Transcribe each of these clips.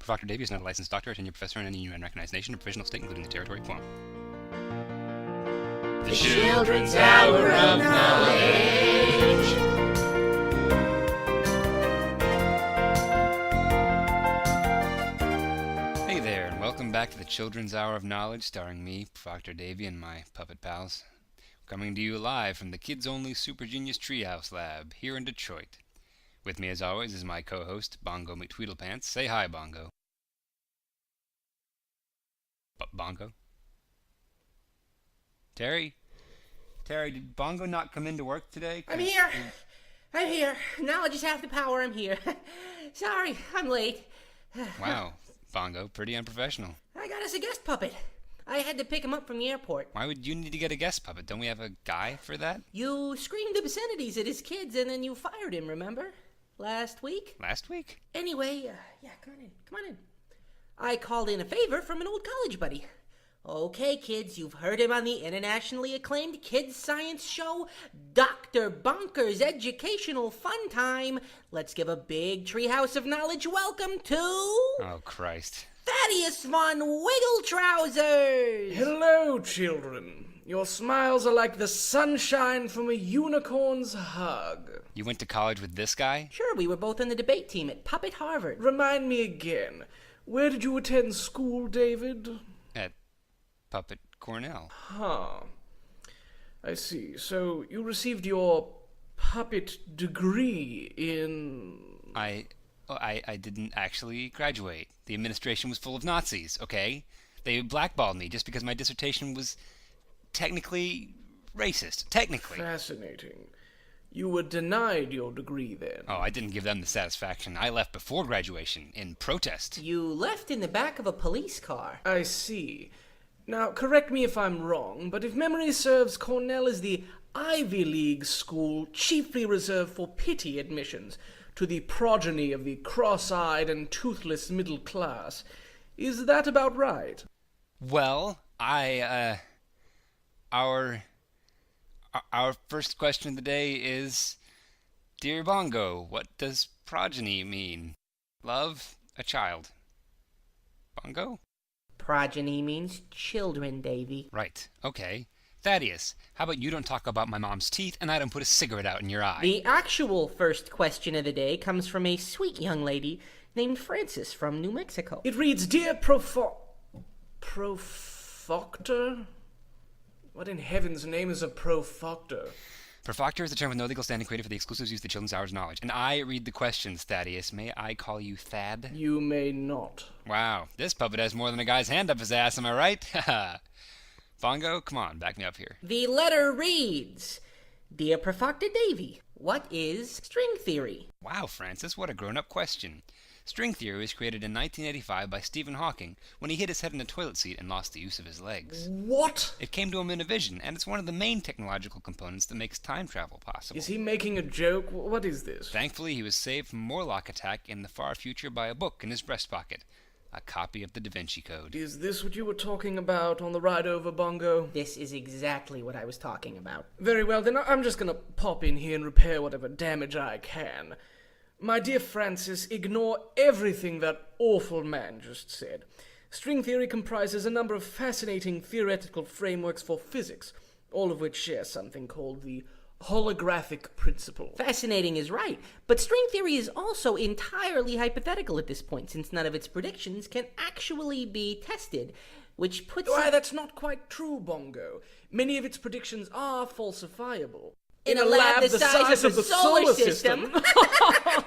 Proctor Davy is not a licensed doctor or tenured professor in any UN-recognized nation or provisional state, including the territory of Guam. The Children's Hour of Knowledge. Hey there, and welcome back to the Children's Hour of Knowledge, starring me, Proctor Davy, and my puppet pals. Coming to you live from the Kids-Only Super Genius Treehouse Lab, here in Detroit. With me, as always, is my co-host, Bongo McTweedlepants. Say hi, Bongo. Bongo? Terry? Terry, did Bongo not come into work today? I'm here. Knowledge is half the power. I'm here. Sorry, I'm late. Wow, Bongo, pretty unprofessional. I got us a guest puppet. I had to pick him up from the airport. Why would you need to get a guest puppet? Don't we have a guy for that? You screamed obscenities at his kids and then you fired him, remember? Last week? Last week? Anyway, come on in. I called in a favor from an old college buddy. Okay, kids, you've heard him on the internationally acclaimed kids science show, Dr. Bonker's Educational Fun Time. Let's give a big treehouse of knowledge welcome to... Oh, Christ. Thaddeus von Wiggletrousers! Hello, children. Your smiles are like the sunshine from a unicorn's hug. You went to college with this guy? Sure, we were both on the debate team at Puppet Harvard. Remind me again, where did you attend school, David? At Puppet Cornell. Huh. I see. So you received your puppet degree in... I didn't actually graduate. The administration was full of Nazis, okay? They blackballed me just because my dissertation was technically racist. Technically. Fascinating. You were denied your degree then. Oh, I didn't give them the satisfaction. I left before graduation, in protest. You left in the back of a police car. I see. Now, correct me if I'm wrong, but if memory serves, Cornell is the Ivy League school chiefly reserved for pity admissions to the progeny of the cross-eyed and toothless middle class. Is that about right? Well, our first question of the day is, Dear Bongo, what does progeny mean? Love, a child. Bongo? Progeny means children, Davy. Right, okay. Thaddeus, how about you don't talk about my mom's teeth and I don't put a cigarette out in your eye? The actual first question of the day comes from a sweet young lady named Frances from New Mexico. It reads, Dear Profoctor? What in heaven's name is a profoctor? Profoctor is a term with no legal standing created for the exclusive use of the children's hours knowledge. And I read the questions, Thaddeus. May I call you Thad? You may not. Wow, this puppet has more than a guy's hand up his ass, am I right? Haha. Bongo, come on, back me up here. The letter reads, Dear Profoctor Davy, what is string theory? Wow, Francis, what a grown-up question. String theory was created in 1985 by Stephen Hawking when he hit his head in a toilet seat and lost the use of his legs. What? It came to him in a vision, and it's one of the main technological components that makes time travel possible. Is he making a joke? What is this? Thankfully, he was saved from a Morlock attack in the far future by a book in his breast pocket. A copy of the Da Vinci Code. Is this what you were talking about on the ride over, Bongo? This is exactly what I was talking about. Very well, then I'm just gonna pop in here and repair whatever damage I can. My dear Francis, ignore everything that awful man just said. String theory comprises a number of fascinating theoretical frameworks for physics, all of which share something called the holographic principle. Fascinating is right, but string theory is also entirely hypothetical at this point, since none of its predictions can actually be tested, which puts Why, that's not quite true, Bongo. Many of its predictions are falsifiable. In a lab the size of the solar system.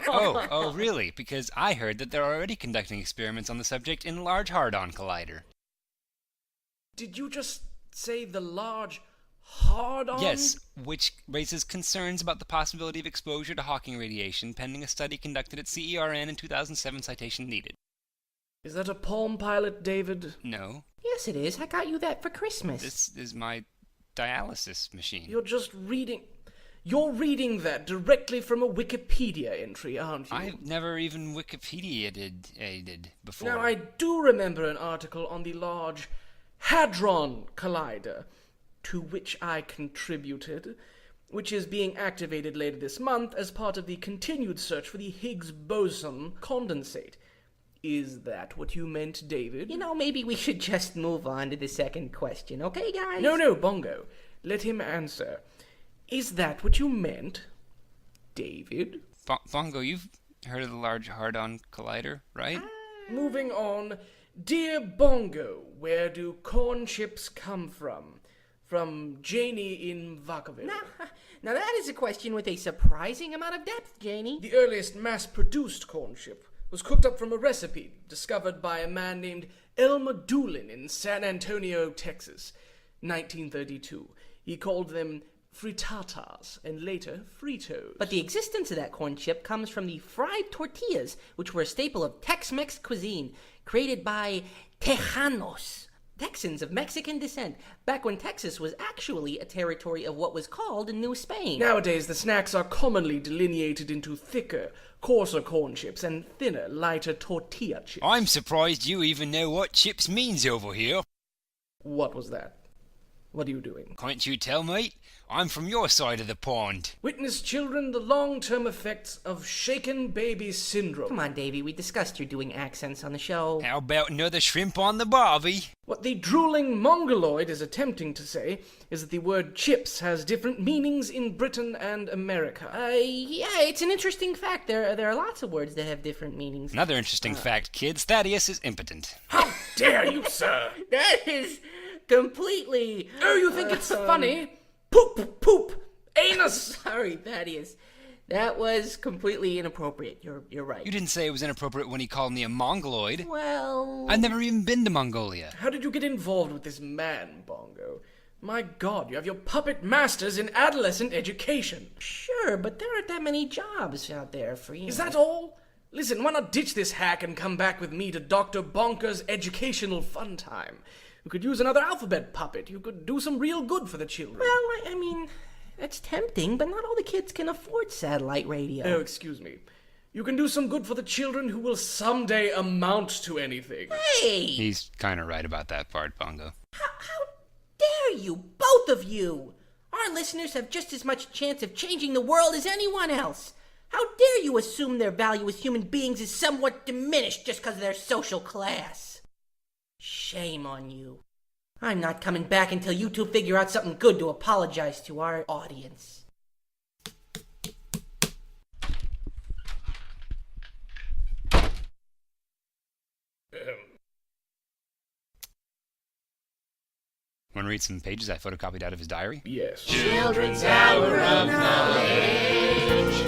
Oh, really? Because I heard that they're already conducting experiments on the subject in Large Hadron Collider. Did you just say the Large Hadron? Yes, which raises concerns about the possibility of exposure to Hawking radiation pending a study conducted at CERN in 2007, citation needed. Is that a Palm Pilot, David? No. Yes, it is. I got you that for Christmas. This is my dialysis machine. You're reading that directly from a Wikipedia entry, aren't you? I've never even Wikipedia'd before. Now, I do remember an article on the Large Hadron Collider, to which I contributed, which is being activated later this month as part of the continued search for the Higgs boson condensate. Is that what you meant, David? You know, maybe we should just move on to the second question, okay, guys? No, Bongo. Let him answer. Is that what you meant, David? Bongo, you've heard of the Large Hadron Collider, right? Moving on. Dear Bongo, where do corn chips come from? From Janie in Vacaville. Now that is a question with a surprising amount of depth, Janie. The earliest mass-produced corn chip was cooked up from a recipe discovered by a man named Elmer Doolin in San Antonio, Texas, 1932. He called them frittatas and later Fritos. But the existence of that corn chip comes from the fried tortillas, which were a staple of Tex-Mex cuisine, created by Tejanos, Texans of Mexican descent, back when Texas was actually a territory of what was called New Spain. Nowadays, the snacks are commonly delineated into thicker, coarser corn chips and thinner, lighter tortilla chips. I'm surprised you even know what chips means over here. What was that? What are you doing? Can't you tell, mate? I'm from your side of the pond. Witness, children, the long-term effects of shaken baby syndrome. Come on, Davy, we discussed your doing accents on the show. How about another shrimp on the barbie? What the drooling mongoloid is attempting to say is that the word chips has different meanings in Britain and America. Yeah, it's an interesting fact. There are lots of words that have different meanings. Another interesting fact, kids, Thaddeus is impotent. How dare you, sir? That is completely... Oh, you think it's funny? Poop, poop, anus. Sorry, Thaddeus. That was completely inappropriate. You're right. You didn't say it was inappropriate when he called me a mongoloid. Well... I've never even been to Mongolia. How did you get involved with this man, Bongo? My God, you have your puppet masters in adolescent education. Sure, but there aren't that many jobs out there for you. Is that all? Listen, why not ditch this hack and come back with me to Dr. Bonker's educational fun time? You could use another alphabet puppet. You could do some real good for the children. Well, I mean, that's tempting, but not all the kids can afford satellite radio. Oh, excuse me. You can do some good for the children who will someday amount to anything. Hey! He's kind of right about that part, Bongo. How dare you, both of you! Our listeners have just as much chance of changing the world as anyone else. How dare you assume their value as human beings is somewhat diminished just because of their social class? Shame on you. I'm not coming back until you two figure out something good to apologize to our audience. Want to read some pages I photocopied out of his diary? Yes. Children's Hour of Knowledge.